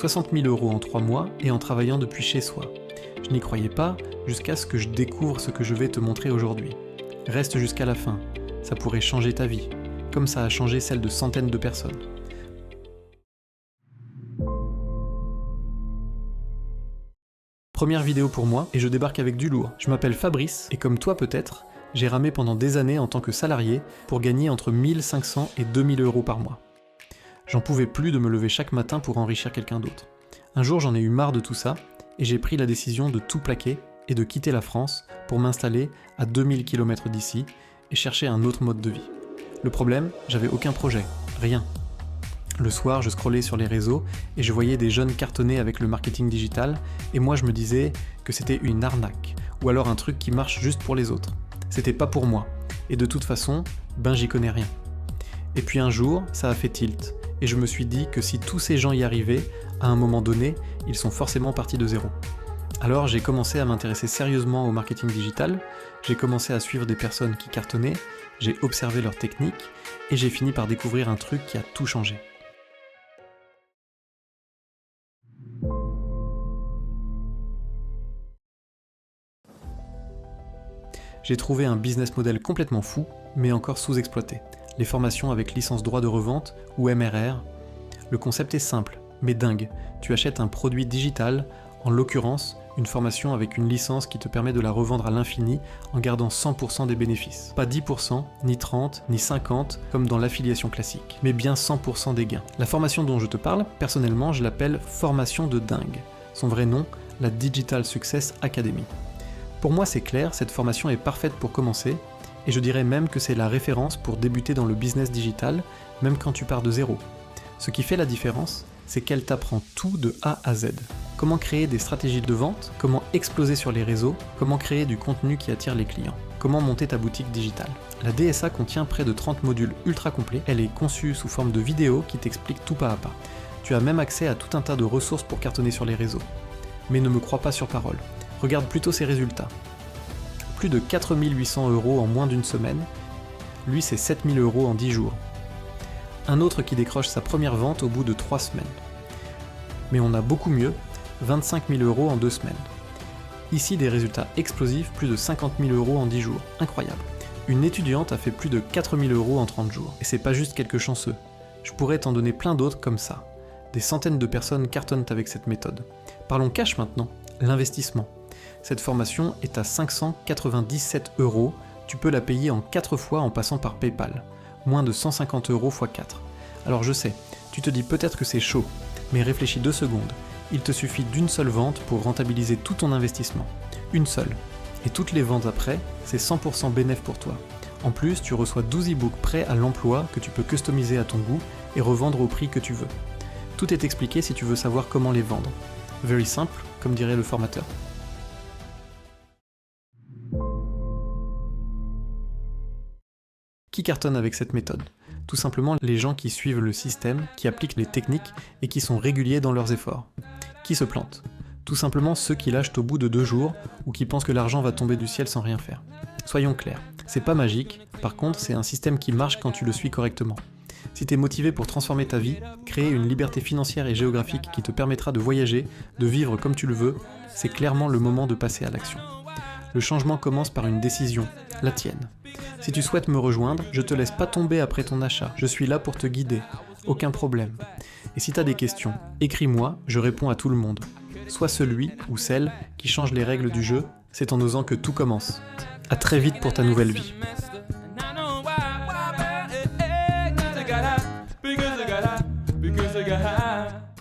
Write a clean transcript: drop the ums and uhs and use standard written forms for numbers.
60 000 € en 3 mois et en travaillant depuis chez soi. Je n'y croyais pas jusqu'à ce que je découvre ce que je vais te montrer aujourd'hui. Reste jusqu'à la fin, ça pourrait changer ta vie, comme ça a changé celle de centaines de personnes. Première vidéo pour moi, et je débarque avec du lourd. Je m'appelle Fabrice, et comme toi peut-être, j'ai ramé pendant des années en tant que salarié pour gagner entre 1500 et 2000 € par mois. J'en pouvais plus de me lever chaque matin pour enrichir quelqu'un d'autre. Un jour j'en ai eu marre de tout ça, et j'ai pris la décision de tout plaquer et de quitter la France pour m'installer à 2000 km d'ici et chercher un autre mode de vie. Le problème, j'avais aucun projet, rien. Le soir, je scrollais sur les réseaux et je voyais des jeunes cartonner avec le marketing digital et moi je me disais que c'était une arnaque ou alors un truc qui marche juste pour les autres. C'était pas pour moi et de toute façon, j'y connais rien. Et puis un jour, ça a fait tilt et je me suis dit que si tous ces gens y arrivaient, à un moment donné, ils sont forcément partis de zéro. Alors j'ai commencé à m'intéresser sérieusement au marketing digital, j'ai commencé à suivre des personnes qui cartonnaient, j'ai observé leurs techniques et j'ai fini par découvrir un truc qui a tout changé. J'ai trouvé un business model complètement fou, mais encore sous-exploité. Les formations avec licence droit de revente, ou MRR. Le concept est simple, mais dingue. Tu achètes un produit digital, en l'occurrence, une formation avec une licence qui te permet de la revendre à l'infini en gardant 100% des bénéfices. Pas 10%, ni 30%, ni 50% comme dans l'affiliation classique, mais bien 100% des gains. La formation dont je te parle, personnellement, je l'appelle formation de dingue. Son vrai nom, la Digital Success Academy. Pour moi c'est clair, cette formation est parfaite pour commencer, et je dirais même que c'est la référence pour débuter dans le business digital, même quand tu pars de zéro. Ce qui fait la différence, c'est qu'elle t'apprend tout de A à Z. Comment créer des stratégies de vente, comment exploser sur les réseaux, comment créer du contenu qui attire les clients, comment monter ta boutique digitale. La DSA contient près de 30 modules ultra complets, elle est conçue sous forme de vidéos qui t'expliquent tout pas à pas. Tu as même accès à tout un tas de ressources pour cartonner sur les réseaux. Mais ne me crois pas sur parole. Regarde plutôt ses résultats. Plus de 4 800 € en moins d'une semaine, lui c'est 7 000 € en 10 jours. Un autre qui décroche sa première vente au bout de 3 semaines. Mais on a beaucoup mieux, 25 000 € en 2 semaines. Ici des résultats explosifs, plus de 50 000 € en 10 jours, incroyable. Une étudiante a fait plus de 4 000 € en 30 jours, et c'est pas juste quelques chanceux. Je pourrais t'en donner plein d'autres comme ça. Des centaines de personnes cartonnent avec cette méthode. Parlons cash maintenant, l'investissement. Cette formation est à 597 €, tu peux la payer en 4 fois en passant par PayPal. Moins de 150 € x 4. Alors je sais, tu te dis peut-être que c'est chaud, mais réfléchis 2 secondes. Il te suffit d'une seule vente pour rentabiliser tout ton investissement. Une seule. Et toutes les ventes après, c'est 100% bénéf pour toi. En plus, tu reçois 12 e-books prêts à l'emploi que tu peux customiser à ton goût et revendre au prix que tu veux. Tout est expliqué si tu veux savoir comment les vendre. Very simple, comme dirait le formateur. Qui cartonne avec cette méthode? Tout simplement les gens qui suivent le système, qui appliquent les techniques et qui sont réguliers dans leurs efforts. Qui se plantent? Tout simplement ceux qui lâchent au bout de 2 jours ou qui pensent que l'argent va tomber du ciel sans rien faire. Soyons clairs, c'est pas magique, par contre c'est un système qui marche quand tu le suis correctement. Si t'es motivé pour transformer ta vie, créer une liberté financière et géographique qui te permettra de voyager, de vivre comme tu le veux, c'est clairement le moment de passer à l'action. Le changement commence par une décision, la tienne. Si tu souhaites me rejoindre, je te laisse pas tomber après ton achat, je suis là pour te guider, aucun problème. Et si t'as des questions, écris-moi, je réponds à tout le monde. Sois celui ou celle qui change les règles du jeu, c'est en osant que tout commence. À très vite pour ta nouvelle vie. Because I got high.